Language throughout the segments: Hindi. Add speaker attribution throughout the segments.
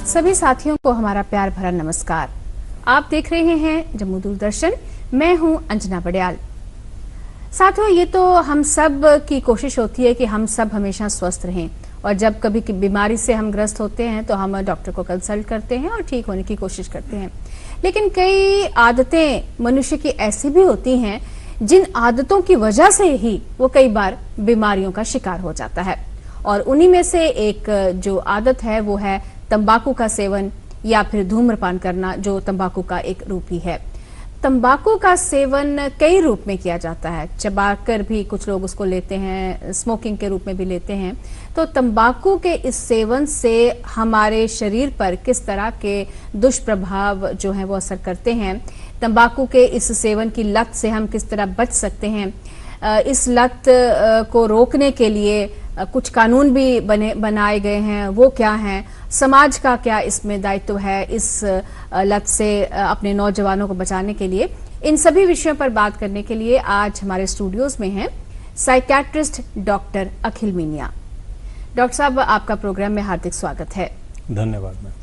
Speaker 1: सभी साथियों को हमारा प्यार भरा नमस्कार। आप देख रहे हैं जम्मू दूरदर्शन। मैं हूं अंजना बड़याल। साथियों, ये तो हम सब की कोशिश होती है कि हम सब हमेशा स्वस्थ रहें, और जब कभी बीमारी से हम ग्रस्त होते हैं तो हम डॉक्टर को कंसल्ट करते हैं और ठीक होने की कोशिश करते हैं। लेकिन कई आदतें मनुष्य की ऐसी भी होती हैं जिन आदतों की वजह से ही वो कई बार बीमारियों का शिकार हो जाता है, और उन्हीं में से एक जो आदत है वो है तंबाकू का सेवन या फिर धूम्रपान करना, जो तंबाकू का एक रूप ही है। तंबाकू का सेवन कई रूप में किया जाता है, चबाकर भी कुछ लोग उसको लेते हैं, स्मोकिंग के रूप में भी लेते हैं। तो तंबाकू के इस सेवन से हमारे शरीर पर किस तरह के दुष्प्रभाव जो है वो असर करते हैं, तंबाकू के इस सेवन की लत से हम किस तरह बच सकते हैं, इस लत को रोकने के लिए कुछ कानून भी बनाए गए हैं, वो क्या हैं, समाज का क्या इसमें दायित्व है इस लत से अपने नौजवानों को बचाने के लिए, इन सभी विषयों पर बात करने के लिए आज हमारे स्टूडियोज में हैं साइकियाट्रिस्ट डॉक्टर अखिल मीनिया। डॉक्टर साहब, आपका प्रोग्राम में हार्दिक स्वागत है।
Speaker 2: धन्यवाद मैम।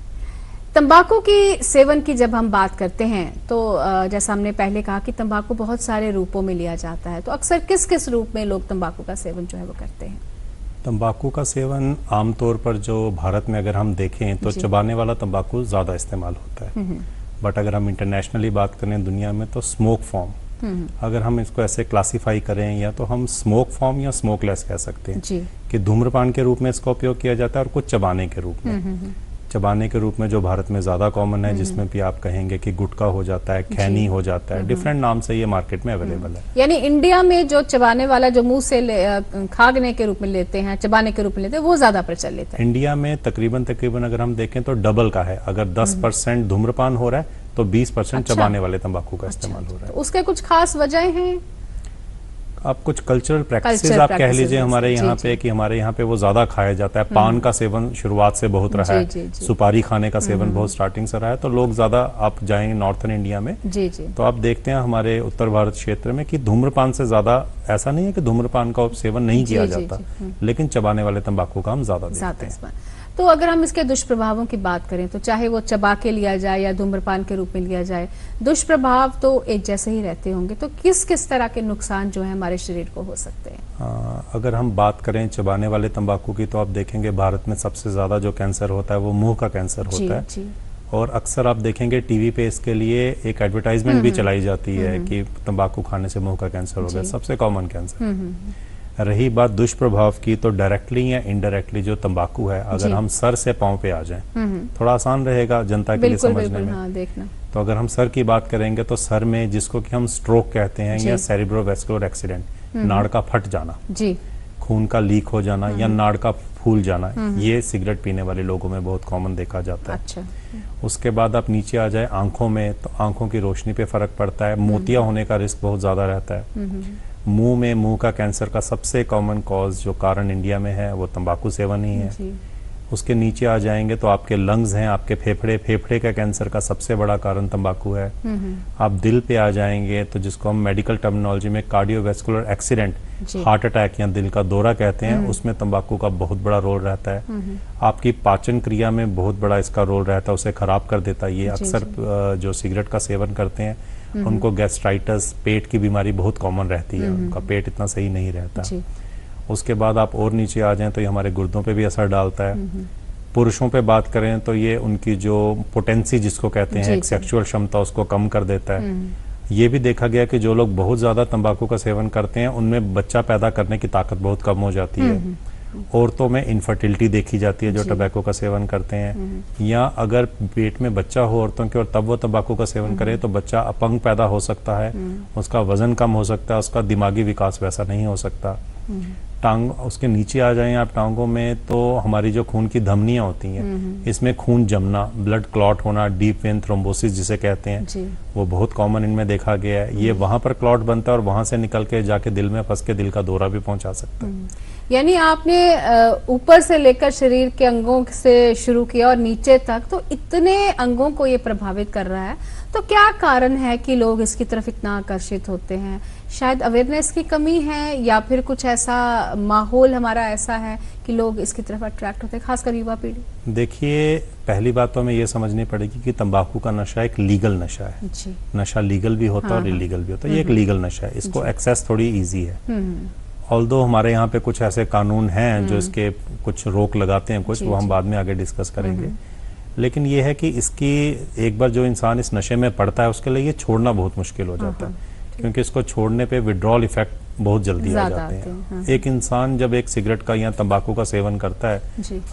Speaker 1: तंबाकू की सेवन की जब हम बात करते हैं तो जैसा हमने पहले कहा कि तंबाकू बहुत सारे रूपों में लिया जाता है, तो अक्सर किस किस रूप में लोग तंबाकू का सेवन जो है वो करते हैं?
Speaker 2: तंबाकू का सेवन आमतौर पर जो भारत में अगर हम देखें तो चबाने वाला तंबाकू ज़्यादा इस्तेमाल होता है, बट अगर हम इंटरनेशनली बात करें दुनिया में तो स्मोक फॉर्म, अगर हम इसको ऐसे क्लासिफाई करें या तो हम स्मोक फॉर्म या स्मोकलेस कह सकते हैं कि धूम्रपान के रूप में इसका उपयोग किया जाता है और कुछ चबाने के रूप में। चबाने के रूप में जो भारत में ज्यादा कॉमन है, जिसमें भी आप कहेंगे कि गुटखा हो जाता है, खैनी हो जाता है, डिफरेंट नाम से ये मार्केट में अवेलेबल है।
Speaker 1: यानी इंडिया में जो चबाने वाला जो मुंह से खागने के रूप में लेते हैं, चबाने के रूप में लेते हैं, वो ज्यादा प्रचलित है।
Speaker 2: इंडिया में तकरीबन अगर हम देखें तो डबल का है। अगर 10% धूम्रपान हो रहा है तो 20% चबाने वाले तंबाकू का इस्तेमाल हो रहा है।
Speaker 1: तो उसके कुछ खास वजह हैं?
Speaker 2: आप कुछ कल्चरल प्रैक्टिसेस आप कह लीजिए हमारे यहाँ पे, कि हमारे यहाँ पे वो ज्यादा खाया जाता है। पान का सेवन शुरुआत से बहुत रहा है, सुपारी खाने का सेवन बहुत स्टार्टिंग से रहा है, तो लोग ज्यादा, आप जाएंगे नॉर्थन इंडिया में तो आप देखते हैं हमारे उत्तर भारत क्षेत्र में कि धूम्रपान से ज्यादा, ऐसा नहीं है कि धूम्रपान का सेवन नहीं किया जाता, लेकिन चबाने वाले तंबाकू का हम ज्यादा देखते हैं।
Speaker 1: तो अगर हम इसके दुष्प्रभावों की बात करें तो चाहे वो चबा के लिया जाए या धूम्रपान के रूप में लिया जाए, दुष्प्रभाव तो एक जैसे ही रहते होंगे। तो किस किस तरह के नुकसान जो है हमारे शरीर को हो सकते हैं?
Speaker 2: अगर हम बात करें चबाने वाले तंबाकू की तो आप देखेंगे भारत में सबसे ज्यादा जो कैंसर होता है वो मुंह का कैंसर होता है। और अक्सर आप देखेंगे टीवी पे इसके लिए एक एडवर्टाइजमेंट भी चलाई जाती है कि तंबाकू खाने से मुंह का कैंसर हो गया, सबसे कॉमन कैंसर। रही बात दुष्प्रभाव की, तो डायरेक्टली या इनडायरेक्टली जो तंबाकू है, अगर हम सर से पांव पे आ जाएं, थोड़ा आसान रहेगा जनता के लिए समझने में।
Speaker 1: हाँ, देखना।
Speaker 2: तो अगर हम सर की बात करेंगे तो सर में, जिसको कि हम स्ट्रोक कहते हैं या सेरिब्रोवैस्कुलर एक्सीडेंट, नाड़ का फट जाना, खून का लीक हो जाना या नाड़ का फूल जाना, ये सिगरेट पीने वाले लोगों में बहुत कॉमन देखा जाता है।
Speaker 1: अच्छा।
Speaker 2: उसके बाद आप नीचे आ जाए आंखों में, तो आंखों की रोशनी पे फर्क पड़ता है, मोतिया होने का रिस्क बहुत ज्यादा रहता है। मुंह में, मुंह का कैंसर का सबसे कॉमन कॉज जो कारण इंडिया में है वो तंबाकू सेवन ही है। उसके नीचे आ जाएंगे तो आपके लंग्स हैं, आपके फेफड़े का कैंसर का सबसे बड़ा कारण तंबाकू है। आप दिल पे आ जाएंगे तो जिसको हम मेडिकल टर्मिनोलॉजी में कार्डियोवैस्कुलर एक्सीडेंट, हार्ट अटैक या दिल का दौरा कहते हैं, उसमें तंबाकू का बहुत बड़ा रोल रहता है। आपकी पाचन क्रिया में बहुत बड़ा इसका रोल रहता है, उसे खराब कर देता है। ये अक्सर जो सिगरेट का सेवन करते हैं उनको गैस्ट्राइटिस, पेट की बीमारी बहुत कॉमन रहती है, उनका पेट इतना सही नहीं रहता। उसके बाद आप और नीचे आ जाएं तो ये हमारे गुर्दों पे भी असर डालता है। पुरुषों पे बात करें तो ये उनकी जो पोटेंसी जिसको कहते हैं, एक सेक्सुअल क्षमता, उसको कम कर देता है। ये भी देखा गया कि जो लोग बहुत ज्यादा तंबाकू का सेवन करते हैं उनमें बच्चा पैदा करने की ताकत बहुत कम हो जाती है। औरतों में इनफर्टिलिटी देखी जाती है जो टबैको का सेवन करते हैं, या अगर पेट में बच्चा हो औरतों के और तब वो तंबाकू का सेवन करे तो बच्चा अपंग पैदा हो सकता है, उसका वजन कम हो सकता है, उसका दिमागी विकास वैसा नहीं हो सकता। टांग, उसके नीचे आ जाएं आप टांगों में, तो हमारी जो खून की धमनियां होती हैं, इसमें खून जमना, ब्लड क्लॉट होना, डीप वेन थ्रोम्बोसिस जिसे कहते हैं, वो बहुत कॉमन इनमें देखा गया है। ये वहां पर क्लॉट बनता है और वहां से निकल के जाके दिल में फंस के दिल का दौरा भी पहुंचा सकता है।
Speaker 1: यानी आपने ऊपर से लेकर शरीर के अंगों से शुरू किया और नीचे तक, तो इतने अंगों को ये प्रभावित कर रहा है। तो क्या कारण है कि लोग इसकी तरफ इतना आकर्षित होते हैं? शायद अवेयरनेस की कमी है या फिर कुछ ऐसा माहौल हमारा ऐसा है कि लोग इसकी तरफ अट्रैक्ट होते हैं, खासकर युवा पीढ़ी?
Speaker 2: देखिए, पहली बात तो हमें ये समझनी पड़ेगी कि तंबाकू का नशा एक लीगल नशा है।
Speaker 1: जी।
Speaker 2: नशा लीगल भी होता है और इलीगल भी होता है। ये एक लीगल नशा है, इसको एक्सेस थोड़ी इजी है। ऑल्दो हमारे यहाँ पे कुछ ऐसे कानून हैं जो इसके कुछ रोक लगाते हैं, कुछ वो हम बाद में आगे डिस्कस करेंगे। लेकिन ये है कि इसकी एक बार जो इंसान इस नशे में पड़ता है उसके लिए ये छोड़ना बहुत मुश्किल हो जाता है, क्योंकि इसको छोड़ने पे विड्रॉल इफेक्ट बहुत जल्दी आ जाते हैं। एक इंसान जब एक सिगरेट का या तंबाकू का सेवन करता है,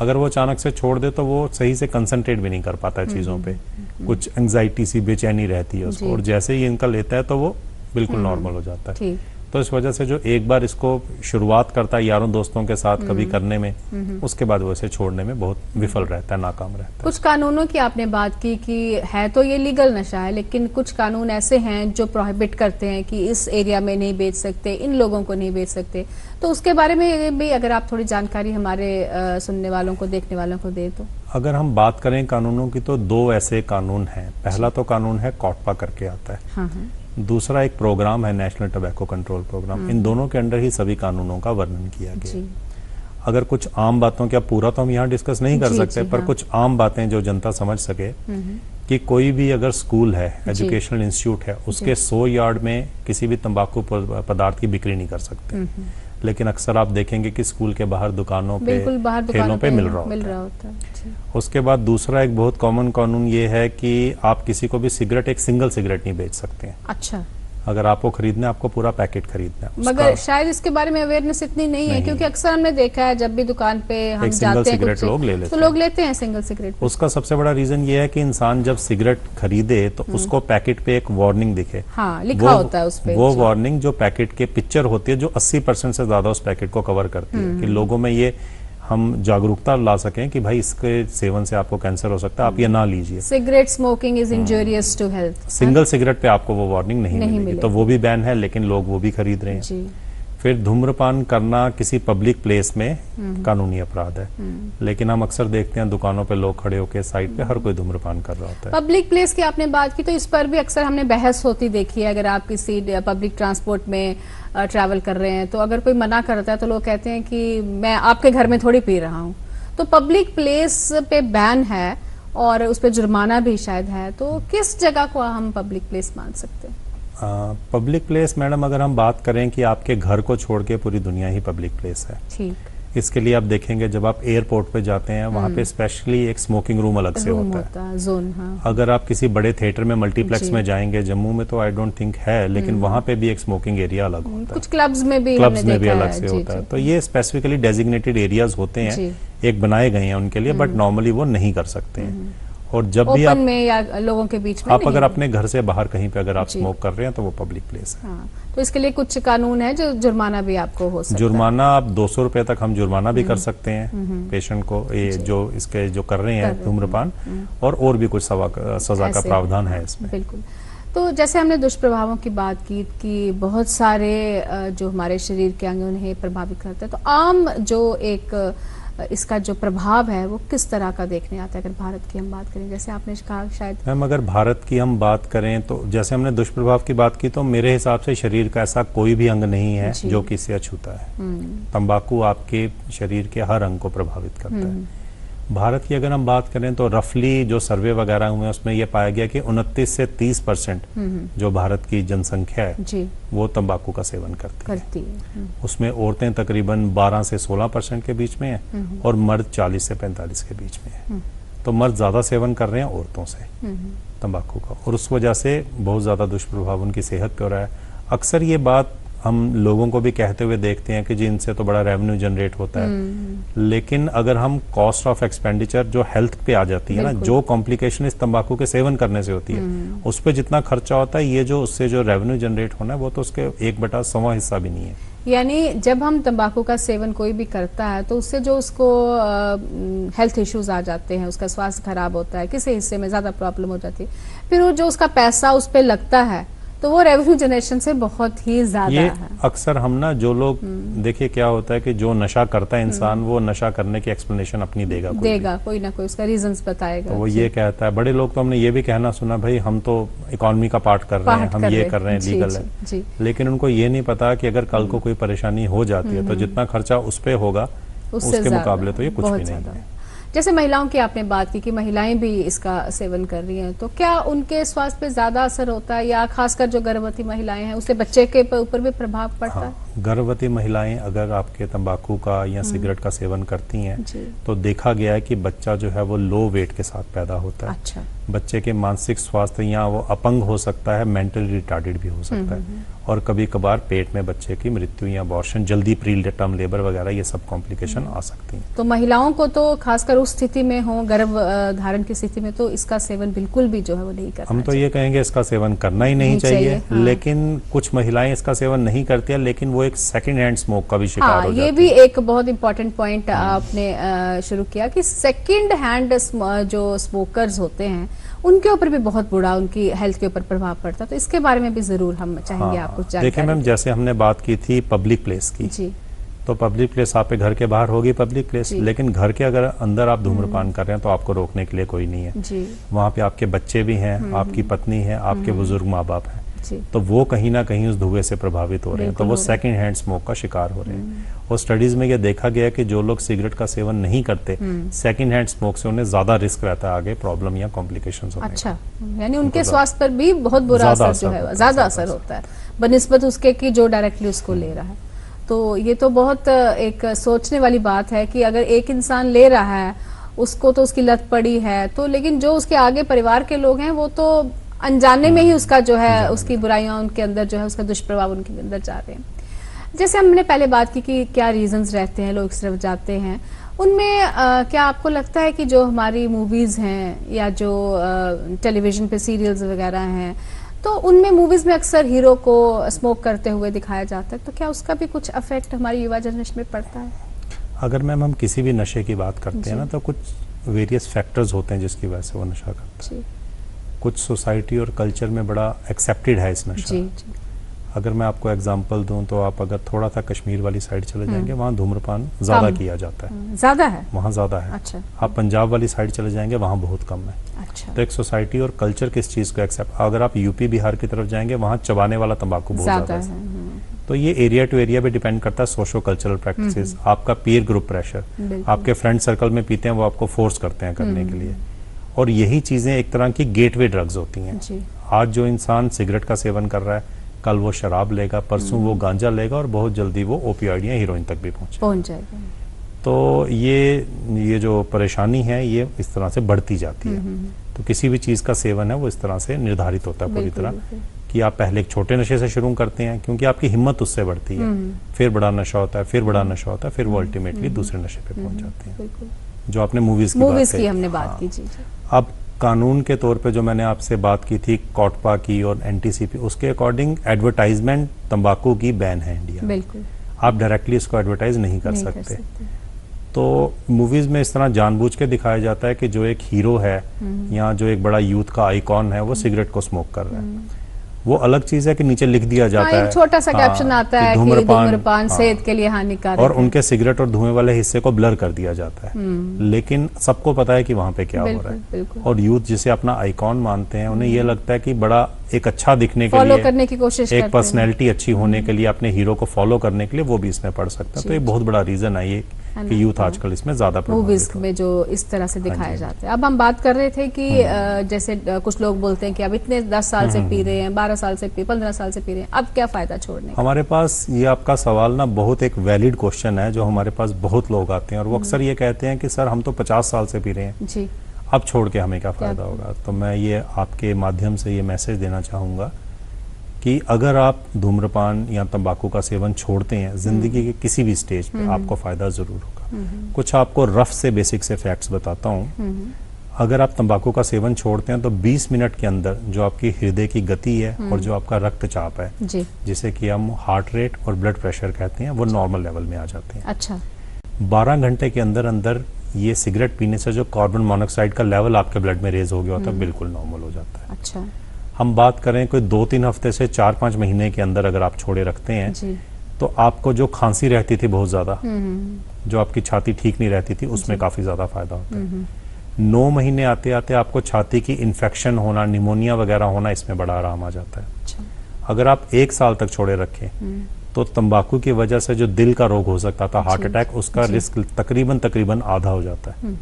Speaker 2: अगर वो अचानक से छोड़ दे तो वो सही से कंसंट्रेट भी नहीं कर पाता है चीजों पे, कुछ एंग्जाइटी सी बेचैनी रहती है उसको, और जैसे ही इनका लेता है तो वो बिल्कुल नॉर्मल हो जाता है। तो इस वजह से जो एक बार इसको शुरुआत करता है यारों दोस्तों के साथ कभी करने में, उसके बाद वो इसे छोड़ने में बहुत विफल रहता है, नाकाम रहता है।
Speaker 1: कुछ कानूनों की आपने बात की कि है तो ये लीगल नशा है, लेकिन कुछ कानून ऐसे हैं जो प्रोहिबिट करते हैं कि इस एरिया में नहीं बेच सकते, इन लोगों को नहीं बेच सकते। तो उसके बारे में भी अगर आप थोड़ी जानकारी हमारे सुनने वालों को, देखने वालों को दे तो।
Speaker 2: अगर हम बात करें कानूनों की तो दो ऐसे कानून हैं। पहला तो कानून है कॉटपा करके आता है, दूसरा एक प्रोग्राम है नेशनल टोबैको कंट्रोल प्रोग्राम। इन दोनों के अंडर ही सभी कानूनों का वर्णन किया गया। अगर कुछ आम बातों क्या पूरा तो हम यहाँ डिस्कस नहीं कर सकते, पर कुछ आम बातें जो जनता समझ सके कि कोई भी अगर स्कूल है, एजुकेशनल इंस्टीट्यूट है, उसके 100 यार्ड में किसी भी तंबाकू पदार्थ की बिक्री नहीं कर सकते। लेकिन अक्सर आप देखेंगे कि स्कूल के बाहर दुकानों पे, ठेलों पे मिल रहा होता है। उसके बाद दूसरा एक बहुत कॉमन कानून ये है कि आप किसी को भी सिगरेट, एक सिंगल सिगरेट नहीं बेच सकते हैं।
Speaker 1: अच्छा।
Speaker 2: अगर आपको खरीदना है, आपको पूरा पैकेट खरीदना है।
Speaker 1: मगर शायद इसके बारे में अवेयरनेस इतनी नहीं है, क्योंकि अक्सर हमने देखा है जब भी दुकान पे हम जाते हैं
Speaker 2: सिगरेट लोग ले लेते
Speaker 1: तो लोग लेते हैं सिंगल सिगरेट।
Speaker 2: उसका सबसे बड़ा रीजन ये है कि इंसान जब सिगरेट खरीदे तो उसको पैकेट पे एक वार्निंग दिखे।
Speaker 1: हाँ, लिखा होता है उस पे।
Speaker 2: वो वार्निंग जो पैकेट के पिक्चर होती है, जो 80% से ज्यादा उस पैकेट को कवर करती है, कि लोगों में ये हम जागरूकता ला सकें कि भाई इसके सेवन से आपको कैंसर हो सकता है, आप ये ना लीजिए।
Speaker 1: Cigarette smoking is injurious to health.
Speaker 2: Single cigarette पे आपको वो वार्निंग नहीं मिलेगी, तो वो भी बैन है, लेकिन लोग वो भी खरीद रहे हैं। फिर धूम्रपान करना किसी पब्लिक प्लेस में कानूनी अपराध है, लेकिन हम अक्सर देखते हैं दुकानों पे लोग खड़े होकर साइड पे हर कोई धूम्रपान कर रहा होता है।
Speaker 1: पब्लिक प्लेस की आपने बात की तो इस पर भी अक्सर हमने बहस होती देखी है। अगर आप किसी पब्लिक ट्रांसपोर्ट में ट्रैवल कर रहे हैं तो अगर कोई मना करता है तो लोग कहते हैं कि मैं आपके घर में थोड़ी पी रहा हूँ। तो पब्लिक प्लेस पे बैन है और उस पर जुर्माना भी शायद है, तो किस जगह को हम पब्लिक प्लेस मान सकते हैं?
Speaker 2: पब्लिक प्लेस मैडम, अगर हम बात करें कि आपके घर को छोड़ के पूरी दुनिया ही पब्लिक प्लेस है।
Speaker 1: ठीक।
Speaker 2: इसके लिए आप देखेंगे जब आप एयरपोर्ट पे जाते हैं वहां पे स्पेशली एक स्मोकिंग रूम अलग से होता है,
Speaker 1: जोन। हाँ।
Speaker 2: अगर आप किसी बड़े थिएटर में, मल्टीप्लेक्स में जाएंगे, जम्मू में तो आई डोंट थिंक है, लेकिन वहां पे भी एक स्मोकिंग एरिया अलग होता है।
Speaker 1: कुछ क्लब्स में भी
Speaker 2: अलग से होता है। तो ये स्पेसिफिकली डेजिग्नेटेड एरियाज होते हैं, एक बनाए गए हैं उनके लिए, बट नॉर्मली वो नहीं कर सकते हैं। और जब भी आप
Speaker 1: में या लोगों के बीच में,
Speaker 2: आप अगर अपने घर से बाहर कहीं पे अगर आप स्मोक कर रहे हैं तो वो पब्लिक प्लेस है।
Speaker 1: हाँ, तो इसके लिए कुछ कानून है जो जुर्माना भी आपको हो सकता है।
Speaker 2: जुर्माना आप 200 रुपए तक हम जुर्माना भी कर सकते हैं पेशेंट को, ये जो इसके जो कर रहे हैं धूम्रपान, और भी कुछ सजा का प्रावधान है इसमें।
Speaker 1: बिल्कुल। तो जैसे हमने दुष्प्रभावों की बात की कि बहुत सारे जो हमारे शरीर के अंग उन्हें प्रभावित करते हैं, तो आम जो एक इसका जो प्रभाव है वो किस तरह का देखने आता है? अगर भारत की हम बात करें, जैसे आपने कहा शायद
Speaker 2: मैम, अगर भारत की हम बात करें तो जैसे हमने दुष्प्रभाव की बात की, तो मेरे हिसाब से शरीर का ऐसा कोई भी अंग नहीं है जो कि इससे अछूता है। तंबाकू आपके शरीर के हर अंग को प्रभावित करता है। भारत की अगर हम बात करें तो रफली जो सर्वे वगैरह हुए उसमें यह पाया गया कि 29 से 30% जो भारत की जनसंख्या है वो तंबाकू का सेवन करती है। उसमें औरतें तकरीबन 12 से 16% के बीच में है और मर्द 40 से 45 के बीच में है। तो मर्द ज्यादा सेवन कर रहे हैं औरतों से तंबाकू का, और उस वजह से बहुत ज्यादा दुष्प्रभाव उनकी सेहत पे हो रहा है। अक्सर ये बात हम लोगों को भी कहते हुए देखते हैं कि जी इनसे तो बड़ा रेवेन्यू जनरेट होता है, लेकिन अगर हम कॉस्ट ऑफ एक्सपेंडिचर जो हेल्थ पे आ जाती है ना, जो कॉम्प्लिकेशन इस तंबाकू के सेवन करने से होती है, उस पर जितना खर्चा होता है, ये जो उससे जो रेवेन्यू जनरेट होना है वो तो उसके 1/100 हिस्सा भी नहीं है।
Speaker 1: यानी जब हम तंबाकू का सेवन कोई भी करता है तो उससे जो उसको हेल्थ इश्यूज आ जाते हैं, उसका स्वास्थ्य खराब होता है, किसी हिस्से में ज्यादा प्रॉब्लम हो जाती है, फिर वो जो उसका पैसा उस पर लगता है तो वो रेवेन्यू जनरेशन से बहुत ही ज्यादा
Speaker 2: ये
Speaker 1: है।
Speaker 2: अक्सर हम ना जो लोग देखिए क्या होता है कि जो नशा करता है इंसान वो नशा करने की एक्सप्लेनेशन अपनी देगा
Speaker 1: कोई ना कोई उसका रीजंस बताएगा।
Speaker 2: तो वो ये कहता है, बड़े लोग तो हमने ये भी कहना सुना, भाई हम तो इकोनॉमी का पार्ट कर रहे हैं, हम ये कर रहे हैं, लीगल है, लेकिन उनको ये नहीं पता कि अगर कल को कोई परेशानी हो जाती है तो जितना खर्चा उस पे होगा उसके मुकाबले तो ये कुछ भी नहीं है।
Speaker 1: जैसे महिलाओं की आपने बात की कि महिलाएं भी इसका सेवन कर रही हैं, तो क्या उनके स्वास्थ्य पे ज्यादा असर होता है, या खासकर जो गर्भवती महिलाएं हैं उससे बच्चे के ऊपर भी प्रभाव पड़ता है?
Speaker 2: गर्भवती महिलाएं अगर आपके तंबाकू का या सिगरेट का सेवन करती हैं तो देखा गया है कि बच्चा जो है वो लो वेट के साथ पैदा होता है।
Speaker 1: अच्छा।
Speaker 2: बच्चे के मानसिक स्वास्थ्य या वो अपंग हो सकता है, मेंटली रिटार्डेड भी हो सकता है, और कभी कभार पेट में बच्चे की मृत्यु या अबॉर्शन, जल्दी प्री टर्म लेबर वगैरह ये सब कॉम्प्लिकेशन आ सकती हैं।
Speaker 1: तो महिलाओं को तो खासकर उस स्थिति में हो, गर्भ धारण की स्थिति में, तो इसका सेवन बिल्कुल भी जो है वो नहीं करना
Speaker 2: हम तो ये कहेंगे इसका सेवन करना ही नहीं चाहिए। हाँ। लेकिन कुछ महिलाएं इसका सेवन नहीं करती है, लेकिन वो एक सेकंड हैंड स्मोक का भी शिकार हो जाती है।
Speaker 1: ये भी एक बहुत इंपॉर्टेंट पॉइंट आपने शुरू किया कि सेकंड हैंड जो स्मोकर्स होते हैं उनके ऊपर भी बहुत बुरा उनकी हेल्थ के ऊपर प्रभाव पड़ता है, तो इसके बारे में भी जरूर हम चाहेंगे आपको जानकारी।
Speaker 2: देखिए मैम, जैसे हमने बात की थी पब्लिक प्लेस की जी, तो पब्लिक प्लेस आपके घर के बाहर होगी पब्लिक प्लेस, लेकिन घर के अगर अंदर आप धूम्रपान कर रहे हैं तो आपको रोकने के लिए कोई नहीं है जी। वहाँ पे आपके बच्चे भी हैं, आपकी पत्नी है, आपके बुजुर्ग माँ बाप हैं, तो वो कहीं ना कहीं उस धुएं से प्रभावित हो रहे हैं, तो वो सेकंड हैंड स्मोक का शिकार हो रहे हैं। और स्टडीज में ये देखा गया है कि जो लोग सिगरेट का सेवन नहीं करते, सेकंड हैंड स्मोक से उन्हें ज्यादा रिस्क रहता है आगे प्रॉब्लम या कॉम्प्लिकेशंस होने का।
Speaker 1: अच्छा, यानी उनके स्वास्थ्य पर भी बहुत बुरा असर जो है ज्यादा असर होता है बनिस्बत उसके कि जो डायरेक्टली उसको ले रहा है। तो ये तो बहुत एक सोचने वाली बात है कि अगर एक इंसान ले रहा है, उसको तो उसकी लत पड़ी है, तो लेकिन जो उसके आगे परिवार के लोग हैं वो तो अनजाने में ही उसका जो है उसकी बुराइयां उनके अंदर जो है उसका दुष्प्रभाव उनके अंदर जा रहे हैं। जैसे हमने पहले बात की कि क्या रीजंस रहते हैं लोग इस तरफ जाते हैं, उनमें क्या आपको लगता है कि जो हमारी मूवीज हैं या जो टेलीविजन पे सीरियल्स वगैरह हैं, तो उनमें मूवीज में अक्सर हीरो को स्मोक करते हुए दिखाया जाता है, तो क्या उसका भी कुछ अफेक्ट हमारी युवा जनरेशन में पड़ता है?
Speaker 2: अगर मैम हम किसी भी नशे की बात करते हैं ना, तो कुछ वेरियस फैक्टर्स होते हैं जिसकी वजह से वो नशा करते हैं। कुछ सोसाइटी और कल्चर में बड़ा एक्सेप्टेड है इस नशा। जी। अगर मैं आपको एग्जांपल दूं तो आप अगर थोड़ा सा कश्मीर वाली साइड चले जाएंगे, वहाँ धूम्रपान ज्यादा किया जाता है।
Speaker 1: ज्यादा है
Speaker 2: वहाँ ज्यादा है। अच्छा। आप पंजाब वाली साइड चले जाएंगे, वहाँ बहुत कम है। अच्छा। तो एक सोसाइटी और कल्चर किस चीज को एक्सेप्ट, अगर आप यूपी बिहार की तरफ जाएंगे वहाँ चबाने वाला तंबाकू बहुत ज्यादा है। तो ये एरिया टू एरिया पे डिपेंड करता है, सोशो कल्चरल प्रैक्टिसेस, आपका पीयर ग्रुप प्रेशर, आपके फ्रेंड सर्कल में पीते हैं वो आपको फोर्स करते हैं करने के लिए, और यही चीजें एक तरह की गेटवे ड्रग्स होती हैं। आज जो इंसान सिगरेट का सेवन कर रहा है, कल वो शराब लेगा, परसों वो गांजा लेगा, और बहुत जल्दी वो ओपियोइड या हीरोइन तक भी पहुंच जाएगा। तो ये जो परेशानी है ये इस तरह से बढ़ती जाती है। तो किसी भी चीज का सेवन है वो इस तरह से निर्धारित होता है पूरी तरह कि आप पहले एक छोटे नशे से शुरू करते हैं, क्योंकि आपकी हिम्मत उससे बढ़ती है, फिर बड़ा नशा होता है, फिर बड़ा नशा होता है, फिर वो अल्टीमेटली दूसरे नशे पे पहुंच जाते हैं। जो आपने मूवीज की
Speaker 1: हमने बात की जी।
Speaker 2: अब कानून के तौर पे जो मैंने आपसे बात की थी कॉटपा की और एनटीसीपी, उसके अकॉर्डिंग एडवर्टाइजमेंट तंबाकू की बैन है इंडिया।
Speaker 1: बिल्कुल।
Speaker 2: आप डायरेक्टली इसको एडवर्टाइज नहीं कर सकते। तो मूवीज में इस तरह जानबूझ के दिखाया जाता है कि जो एक हीरो है या जो एक बड़ा यूथ का आइकॉन है वो सिगरेट को स्मोक कर रहा है। वो अलग चीज है कि नीचे लिख दिया जाता है,
Speaker 1: छोटा सा कैप्शन आता है कि धूम्रपान सेहत के लिए हानिकारक है,
Speaker 2: और उनके सिगरेट और धुएं वाले हिस्से को ब्लर कर दिया जाता है। लेकिन सबको पता है कि वहां पे क्या हो रहा है, और यूथ जिसे अपना आइकॉन मानते हैं उन्हें ये लगता है कि बड़ा एक अच्छा दिखने के लिए,
Speaker 1: करने की कोशिश
Speaker 2: एक पर्सनैलिटी अच्छी होने के लिए, अपने हीरो को फॉलो करने के लिए वो भी इसमें पढ़ सकता है। तो एक बहुत बड़ा रीजन है ये कि यूथ आजकल इसमें ज्यादा
Speaker 1: मूवीज में जो इस तरह से दिखाया जाता है। अब हम बात कर रहे थे कि जैसे कुछ लोग बोलते हैं कि अब इतने 10 साल से पी रहे हैं, 12 साल से 15 साल से पी रहे हैं, अब क्या फायदा छोड़ने?
Speaker 2: हमारे पास ये आपका सवाल ना बहुत एक वैलिड क्वेश्चन है, जो हमारे पास बहुत लोग आते हैं और वो अक्सर ये कहते हैं कि सर हम तो 50 साल से पी रहे हैं जी, अब छोड़ के हमें क्या फायदा होगा? तो मैं ये आपके माध्यम से ये मैसेज देना चाहूंगा कि अगर आप धूम्रपान या तंबाकू का सेवन छोड़ते हैं जिंदगी के किसी भी स्टेज पे, आपको फायदा जरूर होगा। कुछ आपको रफ से बेसिक से फैक्ट्स बताता हूँ। अगर आप तंबाकू का सेवन छोड़ते हैं तो 20 मिनट के अंदर जो आपकी हृदय की गति है और जो आपका रक्तचाप है, जिसे कि हम हार्ट रेट और ब्लड प्रेशर कहते हैं, वो नॉर्मल लेवल में आ जाते हैं।
Speaker 1: अच्छा।
Speaker 2: 12 घंटे के अंदर अंदर ये सिगरेट पीने से जो कार्बन मोनोऑक्साइड का लेवल आपके ब्लड में रेज हो गया होता है बिल्कुल नॉर्मल हो जाता है।
Speaker 1: अच्छा।
Speaker 2: हम बात करें कोई 2-3 हफ्ते से 4-5 महीने के अंदर अगर आप छोड़े रखते हैं
Speaker 1: जी।
Speaker 2: तो आपको जो खांसी रहती थी बहुत ज्यादा, जो आपकी छाती ठीक नहीं रहती थी, उसमें काफी ज्यादा फायदा होता है। 9 महीने आते आते आपको छाती की इन्फेक्शन होना, निमोनिया वगैरह होना, इसमें बड़ा आराम आ जाता है।
Speaker 1: अच्छा।
Speaker 2: अगर आप 1 साल तक छोड़े रखें तो तंबाकू की वजह से जो दिल का रोग हो सकता था, हार्ट अटैक, उसका रिस्क तकरीबन आधा हो जाता है।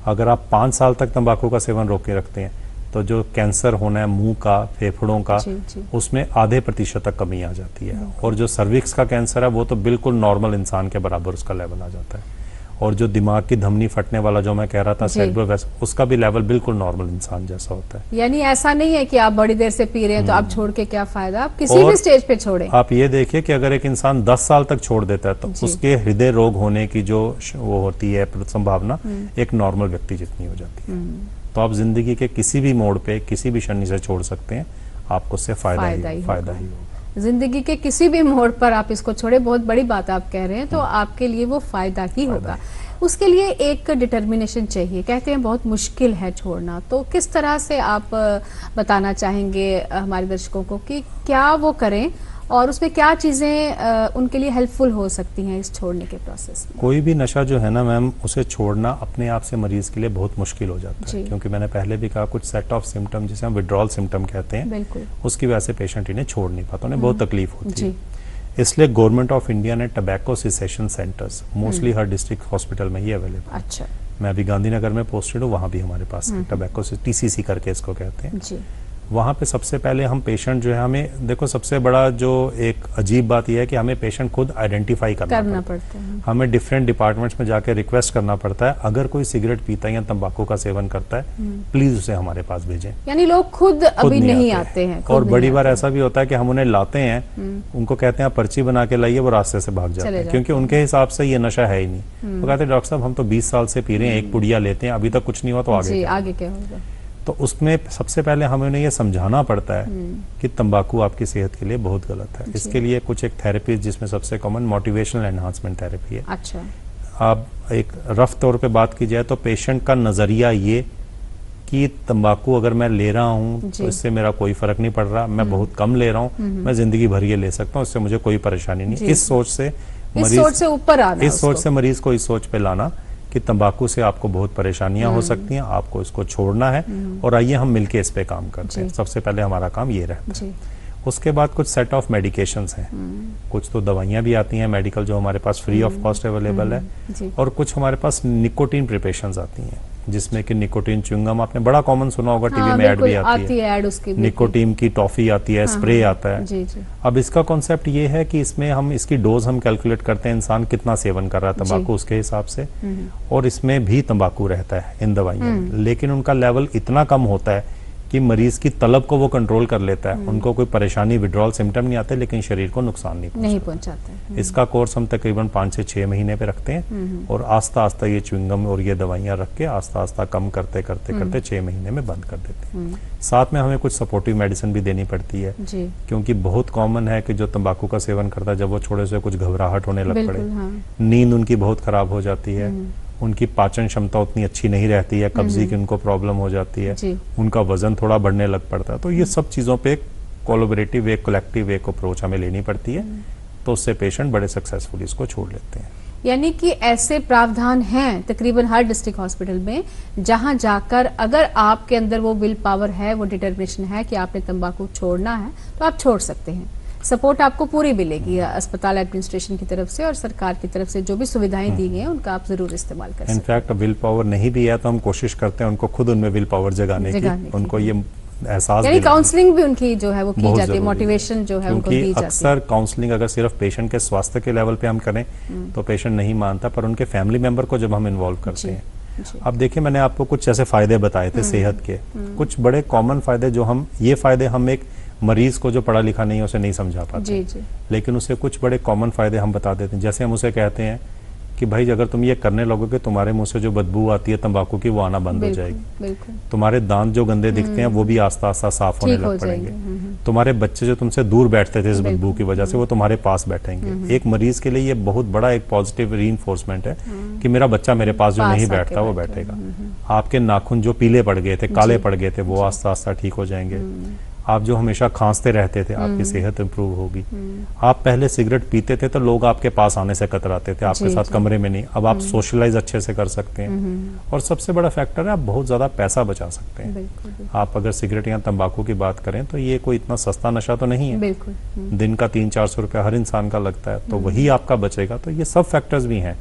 Speaker 2: अगर आप 5 साल तक तंबाकू का सेवन रोक के रखते हैं तो जो कैंसर होना है मुंह का, फेफड़ों का, उसमें आधे % तक कमी आ जाती है। और जो सर्विक्स का कैंसर है वो तो बिल्कुल नॉर्मल इंसान के बराबर उसका लेवल आ जाता है। और जो दिमाग की धमनी फटने वाला जो मैं कह रहा था सेरेब्रल, उसका भी लेवल बिल्कुल नॉर्मल इंसान जैसा होता है।
Speaker 1: यानी ऐसा नहीं है कि आप बड़ी देर से पी रहे हैं तो आप छोड़ के क्या फायदा, आप किसी भी स्टेज पे छोड़ें।
Speaker 2: आप ये देखिए कि अगर एक इंसान 10 साल तक छोड़ देता है तो उसके हृदय रोग होने की जो वो होती है संभावना एक नॉर्मल व्यक्ति जितनी हो जाती है। तो आप जिंदगी के किसी भी मोड़ पे किसी भी शनि से छोड़ सकते हैं, आपको उससे फायदा ही होगा।
Speaker 1: जिंदगी के किसी भी मोड़ पर आप इसको छोड़े, बहुत बड़ी बात आप कह रहे हैं, तो आपके लिए वो फायदा ही होगा। उसके लिए एक डिटर्मिनेशन चाहिए, कहते हैं बहुत मुश्किल है छोड़ना, तो किस तरह से आप बताना चाहेंगे हमारे दर्शकों को कि क्या वो करें और उसमें क्या चीजें उनके लिए हेल्पफुल हो सकती हैं इस छोड़ने के प्रोसेस में?
Speaker 2: कोई भी नशा जो है ना मैम, उसे छोड़ना अपने आप से मरीज के लिए बहुत मुश्किल हो जाता है, क्योंकि मैंने पहले भी कहा कुछ सेट ऑफ सिम्टम जिसे हम विड्रॉल सिम्टम कहते हैं, उसकी वजह से पेशेंट इन्हें छोड़ नहीं पाता, उन्हें बहुत तकलीफ होती है। इसलिए गवर्नमेंट ऑफ इंडिया ने टबैको सिसेशन सेंटर्स मोस्टली हर डिस्ट्रिक्ट हॉस्पिटल में ही अवेलेबल।
Speaker 1: अच्छा।
Speaker 2: मैं अभी गांधीनगर में पोस्टेड हूँ, वहां भी हमारे पास टबैको TCC करके इसको कहते हैं
Speaker 1: जी।
Speaker 2: वहां पे सबसे पहले हम पेशेंट जो है, हमें देखो सबसे बड़ा जो एक अजीब बात यह है कि हमें पेशेंट खुद आइडेंटिफाई करना पड़ता है। हमें डिफरेंट डिपार्टमेंट्स में जाकर रिक्वेस्ट करना पड़ता है, अगर कोई सिगरेट पीता है या तंबाकू का सेवन करता है प्लीज उसे हमारे पास भेजें।
Speaker 1: यानी लोग खुद अभी नहीं आते हैं।
Speaker 2: और बड़ी बार ऐसा भी होता है कि हम उन्हें लाते हैं, उनको कहते हैं पर्ची बना के लाइए, वो रास्ते से भाग जाते हैं, क्योंकि उनके हिसाब से ये नशा है ही नहीं। वो कहते हैं डॉक्टर साहब हम तो 20 साल से पी रहे हैं, एक पुड़िया लेते हैं, अभी तक कुछ नहीं हुआ, तो आगे क्या होगा। तो उसमें सबसे पहले हमें उन्हें यह समझाना पड़ता है कि तंबाकू आपकी सेहत के लिए बहुत गलत है। इसके लिए कुछ एक थेरेपी जिसमें सबसे कॉमन मोटिवेशनल एनहांसमेंट थेरेपी है।
Speaker 1: अच्छा।
Speaker 2: आप एक रफ तौर पे बात की जाए तो पेशेंट का नजरिया ये कि तंबाकू अगर मैं ले रहा हूँ तो इससे मेरा कोई फर्क नहीं पड़ रहा, मैं बहुत कम ले रहा हूँ, मैं जिंदगी भर ये ले सकता हूँ, इससे मुझे कोई परेशानी नहीं। इस सोच से
Speaker 1: ऊपर आना,
Speaker 2: इस सोच से मरीज को इस सोच पे लाना कि तंबाकू से आपको बहुत परेशानियां हो सकती हैं, आपको इसको छोड़ना है और आइए हम मिलके इस पे काम करते हैं। सबसे पहले हमारा काम ये रहता है। उसके बाद कुछ सेट ऑफ मेडिकेशंस हैं, कुछ तो दवाइयां भी आती हैं मेडिकल जो हमारे पास फ्री ऑफ कॉस्ट अवेलेबल है, और कुछ हमारे पास निकोटीन प्रिपरेशंस आती हैं जिसमें कि निकोटीन च्युइंगम आपने बड़ा कॉमन सुना होगा, टीवी में ऐड भी आती है, निकोटीन की टॉफी आती है, स्प्रे आता है। अब इसका कॉन्सेप्ट ये है कि इसमें हम इसकी डोज हम कैलकुलेट करते हैं, इंसान कितना सेवन कर रहा है तंबाकू उसके हिसाब से, और इसमें भी तंबाकू रहता है इन दवाइयों में, लेकिन उनका लेवल इतना कम होता है कि मरीज की तलब को वो कंट्रोल कर लेता है, उनको कोई परेशानी विड्रॉल सिम्टम नहीं आते, लेकिन शरीर को नुकसान नहीं पहुंचाते। इसका कोर्स हम तकरीबन 5 से 6 महीने पे रखते हैं और आस्ता आस्ता ये च्युइंगम और ये दवाइयां रख के आस्ता आस्ता कम करते करते करते 6 महीने में बंद कर देते हैं। साथ में हमें कुछ सपोर्टिव मेडिसिन भी देनी पड़ती है, क्योंकि बहुत कॉमन है कि जो तंबाकू का सेवन करता है जब वो छोड़े से कुछ घबराहट होने लग पड़े, नींद उनकी बहुत खराब हो जाती है, उनकी पाचन क्षमता उतनी अच्छी नहीं रहती है, कब्जी की उनको प्रॉब्लम हो जाती है, उनका वजन थोड़ा बढ़ने लग पड़ता है। तो ये सब चीजों पे कोलैबोरेटिव एक कलेक्टिव एक अप्रोच हमें लेनी पड़ती है, तो उससे पेशेंट बड़े सक्सेसफुली इसको छोड़ लेते हैं।
Speaker 1: यानी कि ऐसे प्रावधान हैं तकरीबन हर डिस्ट्रिक्ट हॉस्पिटल में जहां जाकर अगर आपके अंदर वो विल पावर है, वो डिटर्मिनेशन है कि आपने तंबाकू छोड़ना है, तो आप छोड़ सकते हैं। सपोर्ट आपको पूरी मिलेगी अस्पताल एडमिनिस्ट्रेशन की तरफ से और सरकार की तरफ से, जो भी सुविधाएं दी गई हैं उनका आप जरूर इस्तेमाल कर सकते हैं।
Speaker 2: इनफैक्ट विल पावर नहीं भी है तो हम कोशिश करते हैं उनको खुद उनमें विल पावर जगाने की, उनको ये एहसास,
Speaker 1: यानी काउंसलिंग भी उनकी जो है वो की जाती है, मोटिवेशन जो है उनको दी जाती है।
Speaker 2: अक्सर काउंसलिंग अगर सिर्फ पेशेंट के स्वास्थ्य के लेवल पे हम करें तो पेशेंट नहीं मानता, पर उनके फैमिली मेंबर को जब हम इन्वॉल्व करते हैं, अब देखिए मैंने आपको कुछ ऐसे फायदे बताए थे सेहत के, कुछ बड़े कॉमन फायदे जो ये फायदे हम एक मरीज को जो पढ़ा लिखा नहीं है उसे नहीं समझा पाते, लेकिन उसे कुछ बड़े कॉमन फायदे हम बता देते हैं। जैसे हम उसे कहते हैं कि भाई अगर तुम ये करने लगोगे तुम्हारे मुंह से जो बदबू आती है तंबाकू की वो आना बंद हो जाएगी, तुम्हारे दांत जो गंदे दिखते हैं वो भी आस्ता आस्ता साफ होने लग पड़ेंगे, तुम्हारे बच्चे जो तुमसे दूर बैठते थे इस बदबू की वजह से वो तुम्हारे पास बैठेंगे। एक मरीज के लिए ये बहुत बड़ा एक पॉजिटिव रीइंफोर्समेंट है कि मेरा बच्चा मेरे पास जो नहीं बैठता वो बैठेगा। आपके नाखून जो पीले पड़ गए थे, काले पड़ गए थे, वो आस्ता आस्ता ठीक हो जाएंगे। आप जो हमेशा खांसते रहते थे, आपकी सेहत इंप्रूव होगी। आप पहले सिगरेट पीते थे तो लोग आपके पास आने से कतराते थे, आपके साथ कमरे में नहीं। अब आप सोशलाइज अच्छे से कर सकते हैं। और सबसे बड़ा फैक्टर है, आप बहुत ज्यादा पैसा बचा सकते हैं। आप अगर सिगरेट या तंबाकू की बात करें तो ये कोई इतना सस्ता नशा तो नहीं है। दिन का 300-400 रुपया हर इंसान का लगता है, तो वही आपका बचेगा। तो ये सब फैक्टर्स भी हैं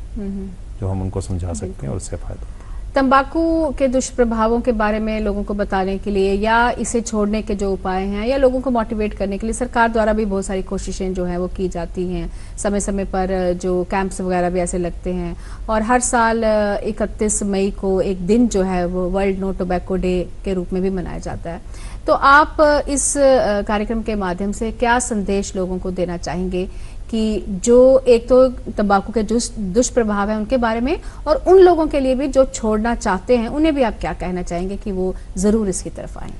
Speaker 2: जो हम उनको समझा सकते हैं और उससे फायदा।
Speaker 1: तंबाकू के दुष्प्रभावों के बारे में लोगों को बताने के लिए या इसे छोड़ने के जो उपाय हैं या लोगों को मोटिवेट करने के लिए सरकार द्वारा भी बहुत सारी कोशिशें जो हैं वो की जाती हैं। समय समय पर जो कैंप्स वगैरह भी ऐसे लगते हैं और हर साल 31 मई को एक दिन जो है वो वर्ल्ड नो टोबैको डे के रूप में भी मनाया जाता है। तो आप इस कार्यक्रम के माध्यम से क्या संदेश लोगों को देना चाहेंगे कि जो एक तो तंबाकू के दुष्प्रभाव है उनके बारे में, और उन लोगों के लिए भी जो छोड़ना चाहते हैं उन्हें भी आप क्या कहना चाहेंगे कि वो जरूर इसकी तरफ आएं?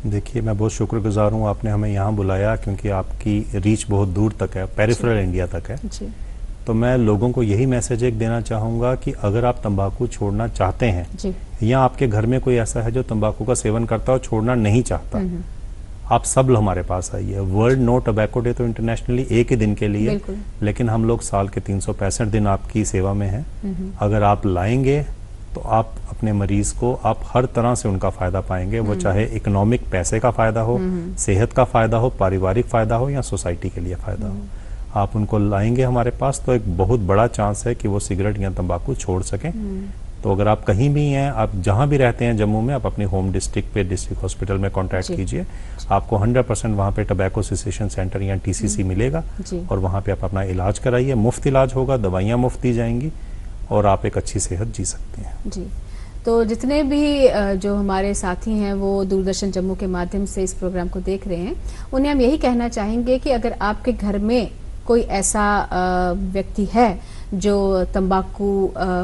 Speaker 2: देखिए, मैं बहुत शुक्रगुजार हूँ, आपने हमें यहाँ बुलाया क्योंकि आपकी रीच बहुत दूर तक है, पेरिफेरल इंडिया तक है जी। तो मैं लोगों को यही मैसेज एक देना चाहूंगा कि अगर आप तंबाकू छोड़ना चाहते हैं जी। या आपके घर में कोई ऐसा है जो तंबाकू का सेवन करता है और छोड़ना नहीं चाहता, आप सब हमारे पास आइए। वर्ल्ड नो टोबैको डे तो इंटरनेशनली एक ही दिन के लिए, लेकिन हम लोग साल के 365 दिन आपकी सेवा में हैं। अगर आप लाएंगे तो आप अपने मरीज को आप हर तरह से उनका फायदा पाएंगे, वो चाहे इकोनॉमिक पैसे का फायदा हो, सेहत का फायदा हो, पारिवारिक फायदा हो या सोसाइटी के लिए फायदा हो। आप उनको लाएंगे हमारे पास तो एक बहुत बड़ा चांस है कि वो सिगरेट या तंबाकू छोड़ सकें। तो अगर आप कहीं भी हैं, आप जहां भी रहते हैं जम्मू में, आप अपनी होम डिस्ट्रिक्ट पे डिस्ट्रिक्ट हॉस्पिटल में कांटेक्ट कीजिए। आपको 100% वहां पे टबैको सेसेशन सेंटर या टीसीसी मिलेगा और वहां पे आप अपना इलाज कराइए। मुफ्त इलाज होगा, दवाइयां मुफ्त दी जाएंगी और आप एक अच्छी सेहत जी सकते हैं
Speaker 1: जी। तो जितने भी जो हमारे साथी हैं वो दूरदर्शन जम्मू के माध्यम से इस प्रोग्राम को देख रहे हैं, उन्हें हम यही कहना चाहेंगे कि अगर आपके घर में कोई ऐसा व्यक्ति है जो तंबाकू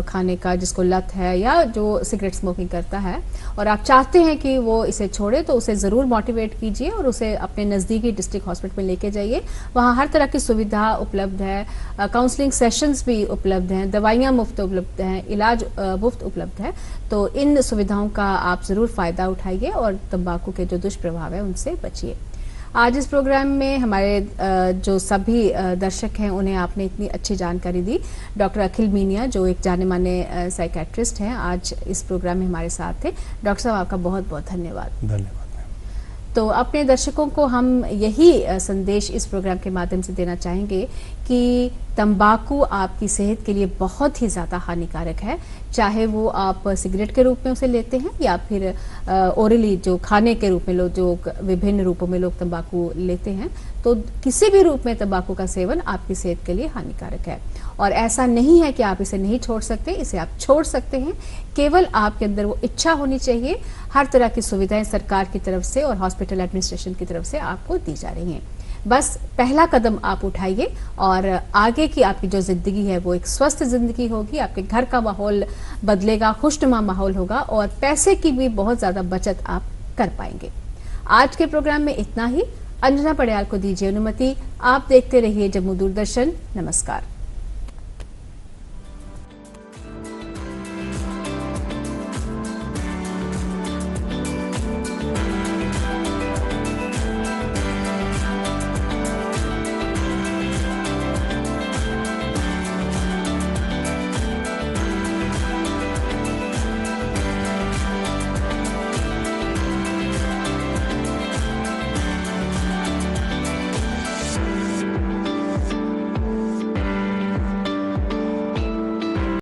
Speaker 1: खाने का जिसको लत है या जो सिगरेट स्मोकिंग करता है और आप चाहते हैं कि वो इसे छोड़े, तो उसे ज़रूर मोटिवेट कीजिए और उसे अपने नज़दीकी डिस्ट्रिक्ट हॉस्पिटल में लेके जाइए। वहाँ हर तरह की सुविधा उपलब्ध है, काउंसलिंग सेशंस भी उपलब्ध हैं, दवाइयाँ मुफ्त उपलब्ध हैं, इलाज मुफ्त उपलब्ध है। तो इन सुविधाओं का आप ज़रूर फ़ायदा उठाइए और तंबाकू के जो दुष्प्रभाव है उनसे बचिए। आज इस प्रोग्राम में हमारे जो सभी दर्शक हैं उन्हें आपने इतनी अच्छी जानकारी दी। डॉक्टर अखिल मीनिया जो एक जाने माने साइकेट्रिस्ट हैं, आज इस प्रोग्राम में हमारे साथ थे। डॉक्टर साहब, आपका बहुत बहुत धन्यवाद।
Speaker 2: धन्यवाद।
Speaker 1: तो अपने दर्शकों को हम यही संदेश इस प्रोग्राम के माध्यम से देना चाहेंगे कि तंबाकू आपकी सेहत के लिए बहुत ही ज़्यादा हानिकारक है, चाहे वो आप सिगरेट के रूप में उसे लेते हैं या फिर ओरली जो खाने के रूप में लोग जो विभिन्न रूपों में लोग तंबाकू लेते हैं, तो किसी भी रूप में तंबाकू का सेवन आपकी सेहत के लिए हानिकारक है। और ऐसा नहीं है कि आप इसे नहीं छोड़ सकते, इसे आप छोड़ सकते हैं, केवल आपके अंदर वो इच्छा होनी चाहिए। हर तरह की सुविधाएं सरकार की तरफ से और हॉस्पिटल एडमिनिस्ट्रेशन की तरफ से आपको दी जा रही हैं। बस पहला कदम आप उठाइए और आगे की आपकी जो जिंदगी है वो एक स्वस्थ जिंदगी होगी। आपके घर का माहौल बदलेगा, खुशनुमा माहौल होगा और पैसे की भी बहुत ज्यादा बचत आप कर पाएंगे। आज के प्रोग्राम में इतना ही। अंजना पड़याल को दीजिए अनुमति। आप देखते रहिए जम्मू दूरदर्शन। नमस्कार।